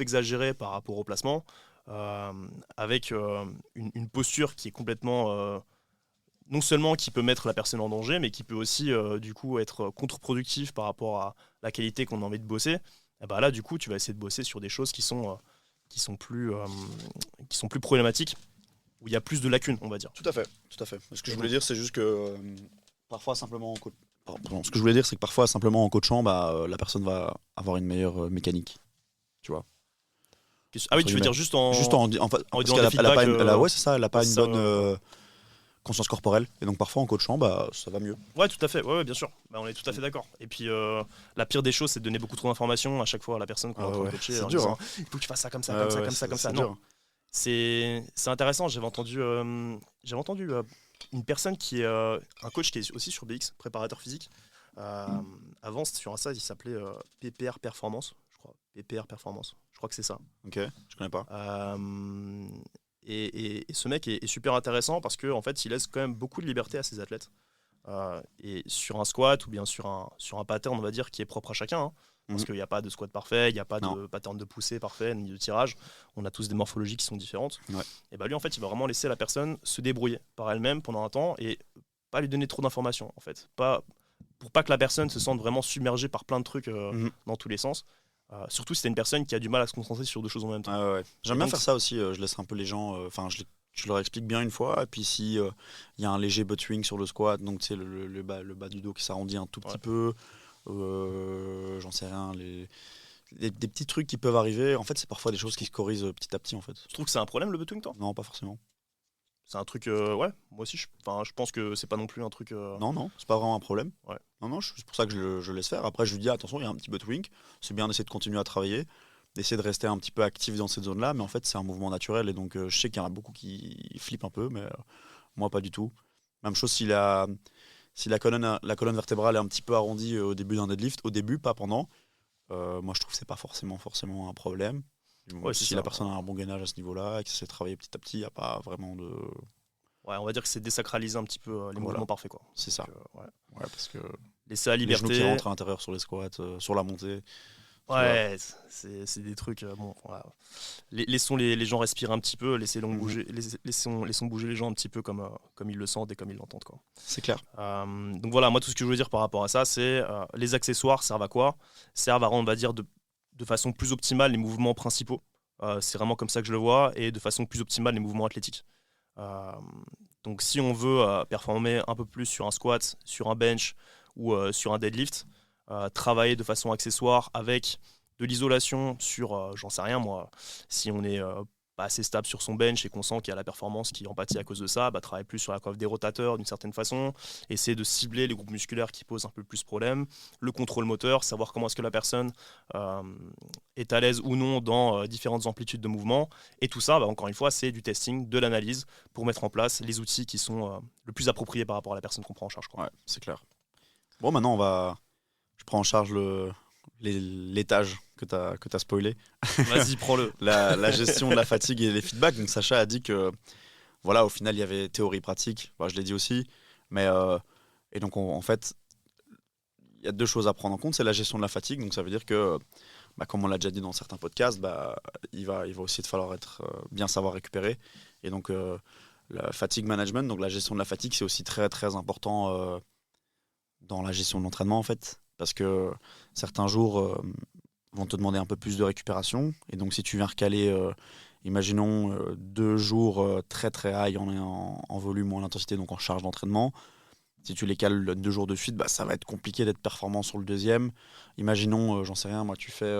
exagérés par rapport au placement, euh, avec une posture qui est complètement, non seulement qui peut mettre la personne en danger, mais qui peut aussi du coup être contre-productif par rapport à la qualité qu'on a envie de bosser. Et bah là, du coup, tu vas essayer de bosser sur des choses qui sont plus problématiques, où il y a plus de lacunes, on va dire. tout à fait, tout à fait. Ce que Et je voulais donc- dire, c'est juste que parfois simplement pardon, ce que je voulais dire, c'est que parfois simplement en coachant, bah, la personne va avoir une meilleure mécanique. Tu vois. Ah oui, Entre tu veux guillemets. dire juste en, Juste en en parce donnant qu'elle des a pas feedbacks, ouais, c'est ça, elle a pas ouais, une c'est ça, bonne conscience corporelle. Et donc parfois en coachant, bah, ça va mieux. ouais, tout à fait, ouais, bien sûr. Bah, on est tout à fait d'accord. Et puis, la pire des choses, c'est de donner beaucoup trop d'informations à chaque fois à la personne qu'on est en train de coacher c'est en dur. disant Hein. il faut que tu fasses ça comme ça, Ouais, comme ça, ouais, comme ça, comme ça. c'est Non, dur. c'est intéressant. J'avais entendu une personne qui est un coach qui est aussi sur BX, préparateur physique. Avant, sur un site, il s'appelait PPR Performance, je crois. PPR Performance, je crois que c'est ça. Ok, je connais pas. Et ce mec est super intéressant parce qu'en fait, il laisse quand même beaucoup de liberté à ses athlètes. Et sur un squat ou bien sur un pattern, on va dire, qui est propre à chacun. Hein, parce qu'il n'y a pas de squat parfait, il n'y a pas Non. de pattern de poussée parfait, ni de tirage. On a tous des morphologies qui sont différentes. Ouais. Et bah lui, en fait, il va vraiment laisser la personne se débrouiller par elle-même pendant un temps et pas lui donner trop d'informations, en fait. Pour pas que la personne se sente vraiment submergée par plein de trucs dans tous les sens. Surtout si c'est une personne qui a du mal à se concentrer sur deux choses en même temps. Ouais, ouais. J'aime bien donc, faire ça aussi. Je laisse un peu les gens. Enfin, je leur explique bien une fois. Et puis si il y a un léger butt swing sur le squat, donc tu sais le bas du dos qui s'arrondit un tout petit peu. J'en sais rien. Des petits trucs qui peuvent arriver. En fait, c'est parfois des choses qui se corrigent petit à petit en fait. Tu trouves que c'est un problème le butwing, toi? Non, pas forcément. C'est un truc, ouais, moi aussi, je pense que c'est pas non plus un truc. Non, non, c'est pas vraiment un problème. Ouais. Non, c'est pour ça que je laisse faire. Après, je lui dis attention, il y a un petit butt wink. C'est bien d'essayer de continuer à travailler, d'essayer de rester un petit peu actif dans cette zone-là. Mais en fait, c'est un mouvement naturel. Et donc, je sais qu'il y en a beaucoup qui flippent un peu, mais moi, pas du tout. Même chose si la colonne vertébrale est un petit peu arrondie au début d'un deadlift. Au début, pas pendant. Moi, je trouve que c'est pas forcément un problème. Ouais, c'est Si ça. la personne a un bon gainage à ce niveau-là et que ça s'est travaillé petit à petit, il n'y a pas vraiment de. Ouais, on va dire que c'est désacraliser un petit peu les Voilà, mouvements parfaits, quoi. c'est ça. Donc, ouais. Ouais, parce que Laisser la les genoux qui liberté. rentrent à l'intérieur sur les squats, sur la montée, tu vois. Ouais, c'est des trucs. Bon, voilà. Laissons les gens respirer un petit peu, Mhm. laissons bouger les gens un petit peu comme ils le sentent et comme ils l'entendent, quoi. C'est clair. Donc voilà, moi tout ce que je veux dire par rapport à ça, c'est les accessoires servent à quoi? Servent à rendre, on va dire, de façon plus optimale les mouvements principaux. C'est vraiment comme ça que je le vois, et de façon plus optimale les mouvements athlétiques. Euh, donc si on veut performer un peu plus sur un squat, sur un bench ou sur un deadlift, travailler de façon accessoire avec de l'isolation sur, j'en sais rien moi, si on est pas assez stable sur son bench et qu'on sent qu'il y a la performance qui empathie à cause de ça, travailler plus sur la coiffe des rotateurs d'une certaine façon, essayer de cibler les groupes musculaires qui posent un peu plus problème, le contrôle moteur, savoir comment est-ce que la personne euh, est à l'aise ou non dans différentes amplitudes de mouvement, et tout ça, encore une fois, c'est du testing, de l'analyse pour mettre en place les outils qui sont le plus appropriés par rapport à la personne qu'on prend en charge, quoi. Ouais, c'est clair. Bon, maintenant, je prends en charge l'étage que t'as spoilé. Vas-y, prends-le. La gestion de la fatigue et les feedbacks. Donc, Sacha a dit que, voilà, au final, il y avait théorie pratique. Bah, je l'ai dit aussi. Mais, et donc, en fait, il y a deux choses à prendre en compte. C'est la gestion de la fatigue. Donc, ça veut dire que, bah, comme on l'a déjà dit dans certains podcasts, bah, il va aussi te falloir bien savoir récupérer. Et donc, la fatigue management, donc la gestion de la fatigue, c'est aussi très, très important dans la gestion de l'entraînement, en fait. Parce que certains jours vont te demander un peu plus de récupération. Et donc, si tu viens recaler, imaginons, 2 jours très, très high en volume ou en intensité, donc en charge d'entraînement, si tu les cales 2 jours de suite, bah, ça va être compliqué d'être performant sur le deuxième. Imaginons, j'en sais rien, moi, tu fais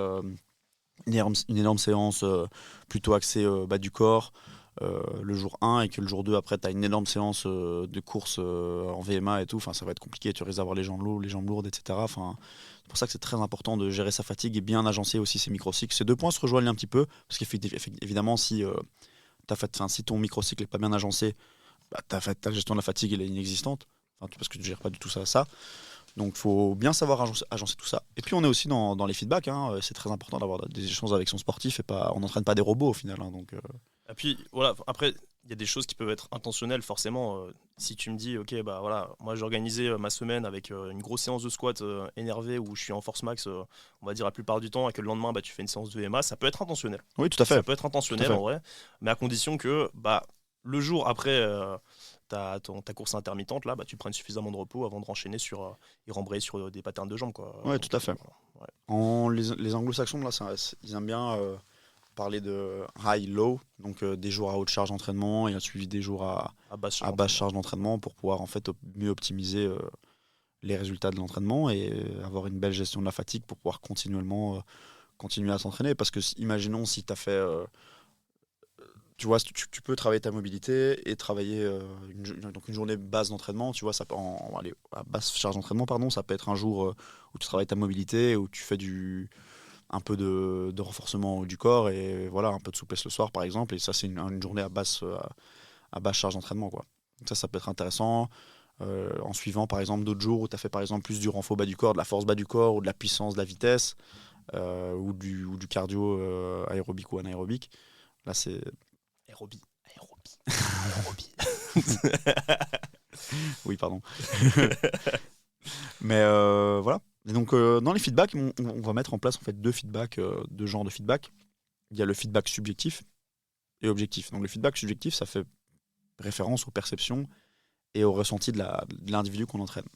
une énorme séance plutôt axée bas du corps le jour 1 et que le jour 2 après tu as une énorme séance de course en VMA et tout, enfin ça va être compliqué, tu risques d'avoir les jambes lourdes, etc. Enfin, c'est pour ça que c'est très important de gérer sa fatigue et bien agencer aussi ses microcycles. Ces 2 points se rejoignent un petit peu parce qu'évidemment si si ton microcycle est pas bien agencé, bah, ta gestion de la fatigue elle est inexistante. Enfin, parce que tu gères pas du tout ça. Donc il faut bien savoir agencer tout ça. Et puis on est aussi dans les feedbacks, hein. C'est très important d'avoir des échanges avec son sportif et pas, on n'entraîne pas des robots au final, hein. Donc Et puis voilà, après, il y a des choses qui peuvent être intentionnelles forcément. Si tu me dis, ok, bah voilà, moi j'ai organisé ma semaine avec une grosse séance de squat énervé où je suis en force max, on va dire la plupart du temps, et que le lendemain bah, tu fais une séance de VMA, ça peut être intentionnel. oui, tout à Ça fait, peut être tout à intentionnel fait. en vrai, mais à condition que bah, le jour après ta course intermittente, là, bah, tu prennes suffisamment de repos avant de renchaîner et rembrayer sur des patterns de jambes, quoi. Ouais, Donc, tout à fait. ouais. Les anglo-saxons, là, ils aiment bien parler de high-low, donc des jours à haute charge d'entraînement et suivi des jours À base sur à basse l'entraînement. charge d'entraînement pour pouvoir en fait mieux optimiser les résultats de l'entraînement et avoir une belle gestion de la fatigue pour pouvoir continuer à s'entraîner. Parce que imaginons si tu as fait tu vois, tu peux travailler ta mobilité et travailler donc une journée basse d'entraînement, tu vois, ça peut allez, à basse charge d'entraînement, pardon, ça peut être un jour où tu travailles ta mobilité, où tu fais un peu de renforcement du corps et voilà, un peu de souplesse le soir par exemple, et ça c'est une journée à basse charge d'entraînement, quoi. Donc ça peut être intéressant. En suivant par exemple d'autres jours où tu as fait par exemple plus du renfort bas du corps, de la force bas du corps ou de la puissance, de la vitesse ou du cardio aérobique ou anaérobique. Là c'est Aérobie, aérobie, aérobie. Oui, pardon. Mais voilà. Et donc, dans les feedbacks, on va mettre en place en fait deux genres de feedback. Il y a le feedback subjectif et objectif. Donc, le feedback subjectif, ça fait référence aux perceptions et aux ressentis de l'individu qu'on entraîne.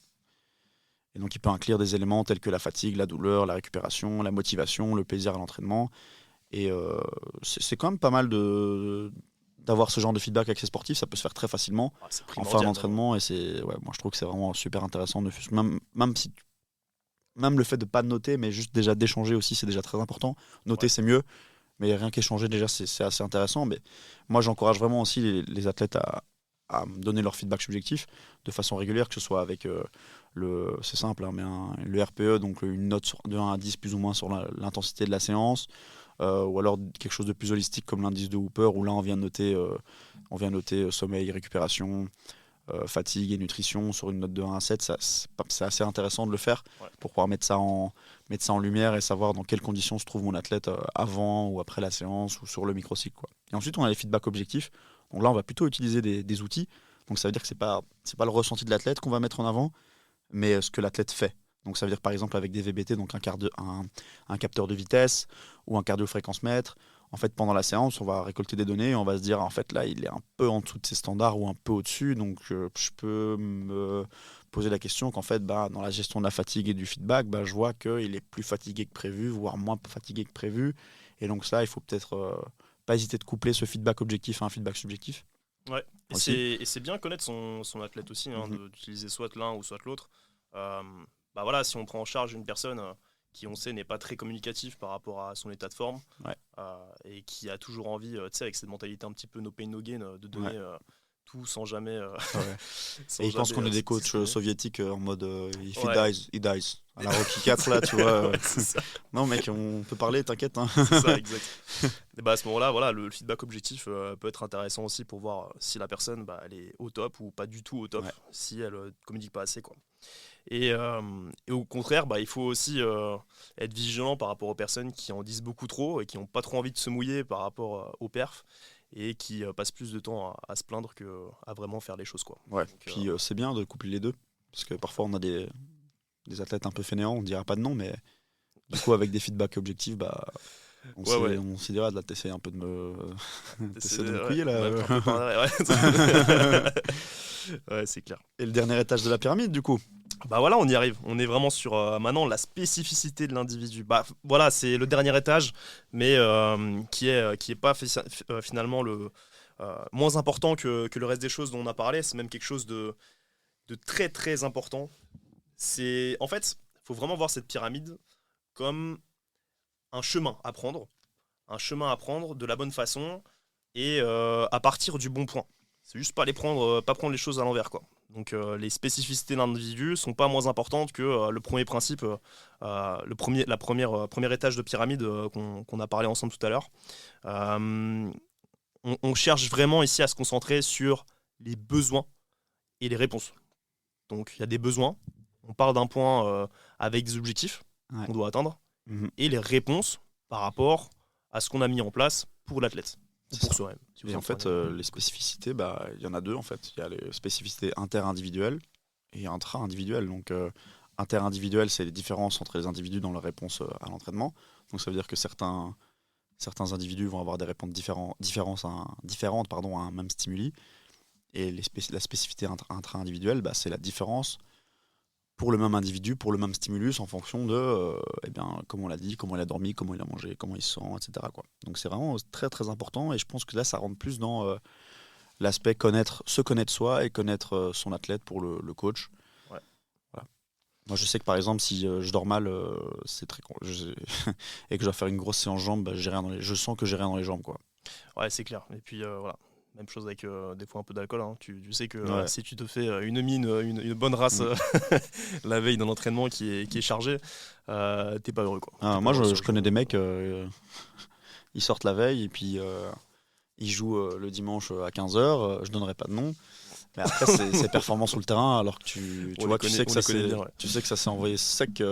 Et donc, il peut inclure des éléments tels que la fatigue, la douleur, la récupération, la motivation, le plaisir à l'entraînement. Et c'est quand même pas mal d'avoir ce genre de feedback avec ses sportifs. Ça peut se faire très facilement Ah, c'est en fin primordial même, hein. d'entraînement. Et moi, je trouve que c'est vraiment super intéressant. Même le fait de pas noter, mais juste déjà d'échanger aussi, c'est déjà très important. Noter, Ouais. c'est mieux, mais rien qu'échanger, déjà, c'est assez intéressant. Mais moi, j'encourage vraiment aussi les athlètes à me donner leur feedback subjectif de façon régulière, que ce soit avec c'est simple, hein, mais le RPE, donc une note de 1 à 10 plus ou moins sur l'intensité de la séance, ou alors quelque chose de plus holistique comme l'indice de Hooper, où là on vient noter sommeil, récupération, fatigue et nutrition sur une note de 1 à 7. C'est assez intéressant de le faire Ouais. pour pouvoir mettre ça en lumière et savoir dans quelles conditions se trouve mon athlète avant ou après la séance ou sur le microcycle, quoi. Et ensuite, on a les feedbacks objectifs. Donc là, on va plutôt utiliser des outils. Donc ça veut dire que c'est pas le ressenti de l'athlète qu'on va mettre en avant, mais ce que l'athlète fait. Donc ça veut dire par exemple avec des VBT, donc un capteur de vitesse ou un cardio-fréquence-mètre. En fait, pendant la séance, on va récolter des données et on va se dire en fait là, il est un peu en dessous de ses standards ou un peu au-dessus. Donc je peux me poser la question qu'en fait, dans la gestion de la fatigue et du feedback, je vois qu'il est plus fatigué que prévu, voire moins fatigué que prévu. Et donc ça, il faut peut-être pas hésiter de coupler ce feedback objectif à un feedback subjectif. Ouais, Aussi. et c'est bien connaître son athlète aussi, hein, d'utiliser soit l'un ou soit l'autre. Euh, voilà, si on prend en charge une personne qui, on sait, n'est pas très communicative par rapport à son état de forme, Ouais. et qui a toujours envie, tu sais, avec cette mentalité un petit peu no pain, no gain, de donner Ouais. tout sans jamais. Ouais. Sans Et ils pensent jamais, qu'on est des coachs s'exprimer. soviétiques en mode if he Ouais. dies, he dies. À la Rocky 4, là, tu vois. Ouais, c'est ça, Non, mec, on peut parler, t'inquiète, hein. c'est ça, exact. Et à ce moment-là, voilà, le feedback objectif peut être intéressant aussi pour voir si la personne, elle est au top ou pas du tout au top, Ouais. si elle communique pas assez, quoi. Et au contraire, il faut aussi être vigilant par rapport aux personnes qui en disent beaucoup trop et qui n'ont pas trop envie de se mouiller par rapport aux perfs et qui passent plus de temps à se plaindre qu'à vraiment faire les choses, quoi. Ouais. Donc, Puis c'est bien de coupler les deux. Parce que parfois, on a des athlètes un peu fainéants, on dira pas de nom, mais du coup, avec des feedbacks objectifs, ouais. on s'est dit, ah, là, t'essaies un peu de me. T'essaies de me Ouais, couiller, de là. mettre un peu par derrière, ouais. Ouais, c'est clair. Et le dernier étage de la pyramide, du coup. Voilà, on y arrive. On est vraiment sur maintenant la spécificité de l'individu. Voilà, c'est le dernier étage, mais qui est pas finalement le moins important que le reste des choses dont on a parlé. C'est même quelque chose de très très important. En fait, faut vraiment voir cette pyramide comme un chemin à prendre de la bonne façon et à partir du bon point. C'est juste pas prendre les choses à l'envers, quoi. Donc les spécificités de l'individu sont pas moins importantes que le premier principe, premier étage de pyramide qu'on a parlé ensemble tout à l'heure. On cherche vraiment ici à se concentrer sur les besoins et les réponses. Donc il y a des besoins, on part d'un point avec des objectifs Ouais. qu'on doit atteindre, Mhm. et les réponses par rapport à ce qu'on a mis en place pour l'athlète ou C'est pour ça. soi-même. Si vous Et en en fait, prenez les spécificités, il y en a deux en fait. Il y a les spécificités inter-individuelles et intra-individuelles. Donc, inter-individuelles, c'est les différences entre les individus dans leur réponse à l'entraînement. Donc, ça veut dire que certains individus vont avoir des réponses différentes à un même stimuli. Et la spécificité intra-individuelle, c'est la différence pour le même individu, pour le même stimulus, en fonction de comme on l'a dit, comment il a dormi, comment il a mangé, comment il se sent, etc., quoi. Donc c'est vraiment très très important et je pense que là ça rentre plus dans l'aspect se connaître soi et connaître son athlète pour le coach. Ouais. Voilà. Moi je sais que par exemple si je dors mal c'est et que je dois faire une grosse séance jambes, je sens que j'ai rien dans les jambes, quoi. Ouais, c'est clair. Et puis voilà, même chose avec des fois un peu d'alcool, hein. Tu sais que Ouais. si tu te fais une bonne race la veille d'un entraînement qui est chargé, t'es pas heureux, quoi. T'es pas Moi heureux sur je le connais jour. des mecs, ils sortent la veille et puis ils jouent le dimanche à 15h, je donnerai pas de nom. Mais après, c'est performant sur le terrain, alors que tu vois, tu sais que On les connaît bien, ouais. ça s'est envoyé sec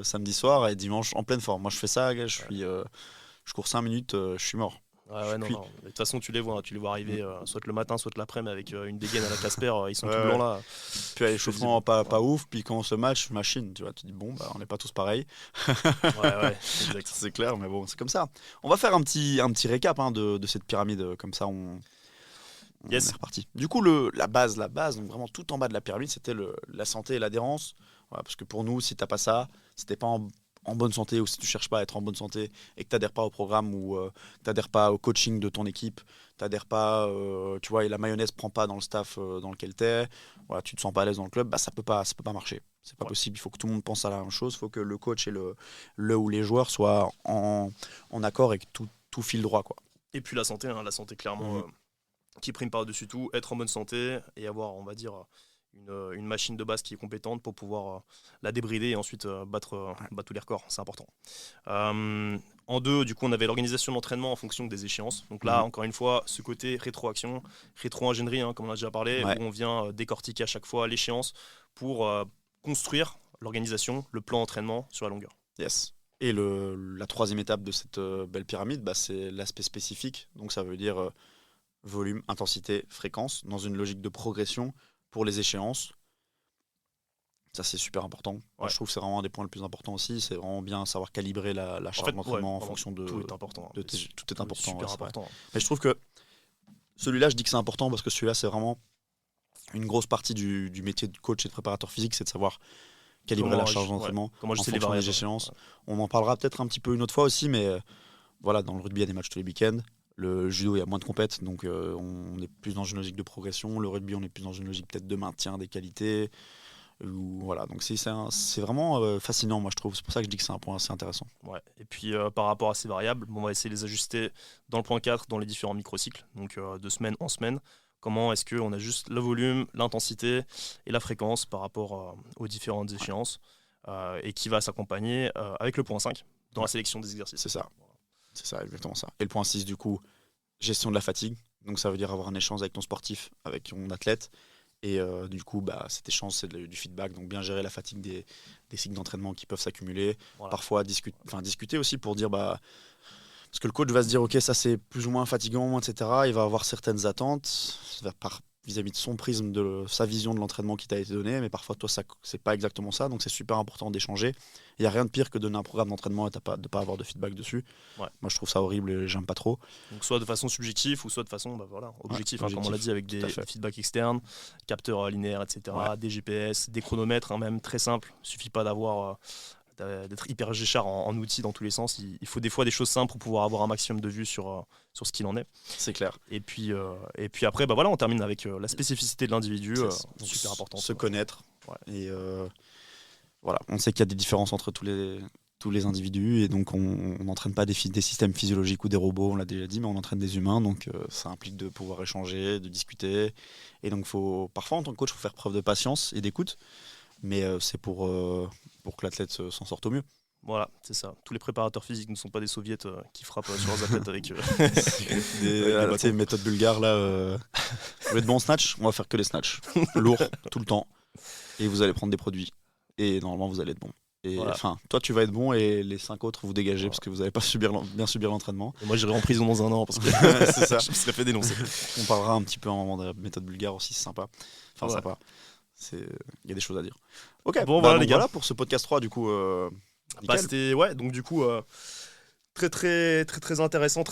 samedi soir et dimanche en pleine forme. Moi, je fais ça, gars, je cours 5 minutes, je suis mort. Ouais, Je suis ouais, non, cuit. non. De toute façon, tu les vois Mm. arriver soit le matin, soit l'après-midi avec une dégaine à la Casper, ils sont Ouais, tout ouais. blancs là. Puis à Tu te dis, l'échauffement, bon, pas ouf. Puis quand on se match, machine. Tu vois, tu dis, bon, on n'est pas tous pareils. ouais, exact. C'est clair, mais bon, c'est comme ça. On va faire un petit récap de cette pyramide, comme ça on est Yes. reparti. Du coup, la base, donc vraiment tout en bas de la pyramide, c'était la santé et l'adhérence. Voilà, parce que pour nous, si t'as pas ça, si t'es pas en bonne santé ou si tu cherches pas à être en bonne santé et que t'adhères pas au programme ou t'adhères pas au coaching de ton équipe, t'adhères pas, tu vois, et la mayonnaise prend pas dans le staff dans lequel t'es, voilà, tu te sens pas à l'aise dans le club, ça peut pas marcher. C'est pas Ouais. possible. Il faut que tout le monde pense à la même chose. Il faut que le coach et le ou les joueurs soient en accord et que tout file droit, quoi. Et puis la santé, hein, la santé clairement Mhm. qui prime par-dessus tout, être en bonne santé et avoir, on va dire, une machine de base qui est compétente pour pouvoir la débrider et ensuite battre tous les records, c'est important. En 2, du coup, on avait l'organisation d'entraînement en fonction des échéances. Donc là, encore une fois, ce côté rétroaction, rétro-ingénierie, comme on a déjà parlé, où on vient décortiquer à chaque fois l'échéance pour construire l'organisation, le plan d'entraînement sur la longueur. Yes. Et la troisième étape de cette belle pyramide, c'est l'aspect spécifique. Donc ça veut dire volume, intensité, fréquence, dans une logique de progression pour les échéances. Ça, c'est super important. Moi, je trouve que c'est vraiment un des points les plus importants aussi. C'est vraiment bien savoir calibrer la charge d'entraînement en fonction de... Tout est important. Tout est important. Super important. Mais je trouve que celui-là, je dis que c'est important parce que celui-là, c'est vraiment une grosse partie du métier de coach et de préparateur physique, c'est de savoir calibrer la charge d'entraînement en fonction des échéances. On en parlera peut-être un petit peu une autre fois aussi, mais voilà, dans le rugby, il y a des matchs tous les week-ends. Le judo, il y a moins de compètes, donc on est plus dans une logique de progression. Le rugby, on est plus dans une logique peut-être de maintien des qualités. Voilà, donc c'est vraiment fascinant, moi je trouve. C'est pour ça que je dis que c'est un point assez intéressant. Ouais. Et puis par rapport à ces variables, on va essayer de les ajuster dans le point 4, dans les différents microcycles, donc de semaine en semaine. Comment est-ce qu'on ajuste le volume, l'intensité et la fréquence par rapport aux différentes échéances et qui va s'accompagner avec le point 5 dans la sélection des exercices. C'est ça, exactement ça. Et le point 6, du coup, gestion de la fatigue. Donc ça veut dire avoir un échange avec ton sportif, avec ton athlète. Et du coup, cet échange, c'est du feedback. Donc bien gérer la fatigue des cycles d'entraînement qui peuvent s'accumuler. Voilà. Parfois, discuter aussi pour dire... parce que le coach va se dire, ok, ça c'est plus ou moins fatigant, etc. Il va avoir certaines attentes vis-à-vis de son prisme, de sa vision de l'entraînement qui t'a été donné, mais parfois toi c'est pas exactement ça, donc c'est super important d'échanger. Il n'y a rien de pire que de donner un programme d'entraînement et de ne pas avoir de feedback dessus. Ouais. Moi je trouve ça horrible et j'aime pas trop. Donc soit de façon subjective ou soit de façon objective, comme on l'a dit, avec des feedbacks externes, capteurs linéaires, etc., des GPS, des chronomètres, même très simples. Il suffit pas d'être hyper G-char en outils dans tous les sens. Il faut des fois des choses simples pour pouvoir avoir un maximum de vues sur ce qu'il en est. C'est clair. Et puis après, on termine avec la spécificité de l'individu, super important. Se connaître. Ouais. Et voilà, on sait qu'il y a des différences entre tous les individus et donc on n'entraîne pas des systèmes physiologiques ou des robots, on l'a déjà dit, mais on entraîne des humains, donc ça implique de pouvoir échanger, de discuter. Et donc parfois en tant que coach, il faut faire preuve de patience et d'écoute, mais c'est pour que l'athlète s'en sorte au mieux. Voilà, c'est ça. Tous les préparateurs physiques ne sont pas des soviets qui frappent sur leurs athlètes avec des méthodes bulgares là. Vous êtes bon en snatch, on va faire que les snatch. Lourd, tout le temps. Et vous allez prendre des produits. Et normalement, vous allez être bon. Et toi, tu vas être bon et les 5 autres, vous dégagez parce que vous n'allez pas bien subir l'entraînement. Et moi, j'irai en prison dans 1 an parce que c'est ça. Je me serais fait dénoncer. On parlera un petit peu à un moment de la méthode bulgare aussi, c'est sympa. Sympa. Il y a des choses à dire. Ok, voilà les gars. Voilà pour ce podcast 3 du coup. C'était donc du coup très intéressant,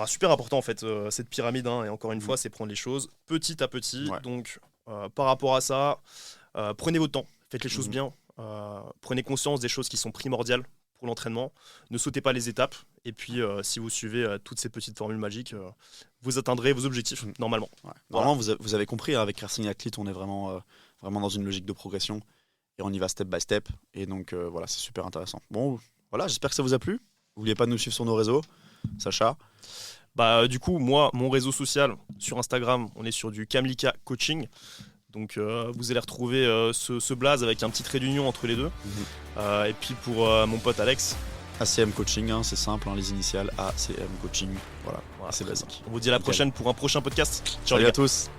super important en fait cette pyramide et encore une fois c'est prendre les choses petit à petit. Donc par rapport à ça, prenez votre temps, faites les choses bien, prenez conscience des choses qui sont primordiales pour l'entraînement, ne sautez pas les étapes et puis si vous suivez toutes ces petites formules magiques, vous atteindrez vos objectifs normalement. Normalement vous avez compris, avec Racing Athlete on est vraiment dans une logique de progression. Et on y va step by step. Et donc, voilà, c'est super intéressant. Bon, voilà, j'espère que ça vous a plu. N'oubliez pas de nous suivre sur nos réseaux. Sacha. Du coup, moi, mon réseau social, sur Instagram, on est sur du Kamlika Coaching. Donc, vous allez retrouver ce blaze avec un petit trait d'union entre les deux. Et puis, pour mon pote Alex. ACM Coaching, c'est simple, les initiales. ACM Coaching. Voilà c'est basique. On vous dit à la prochaine pour un prochain podcast. Ciao les gars. Salut à tous.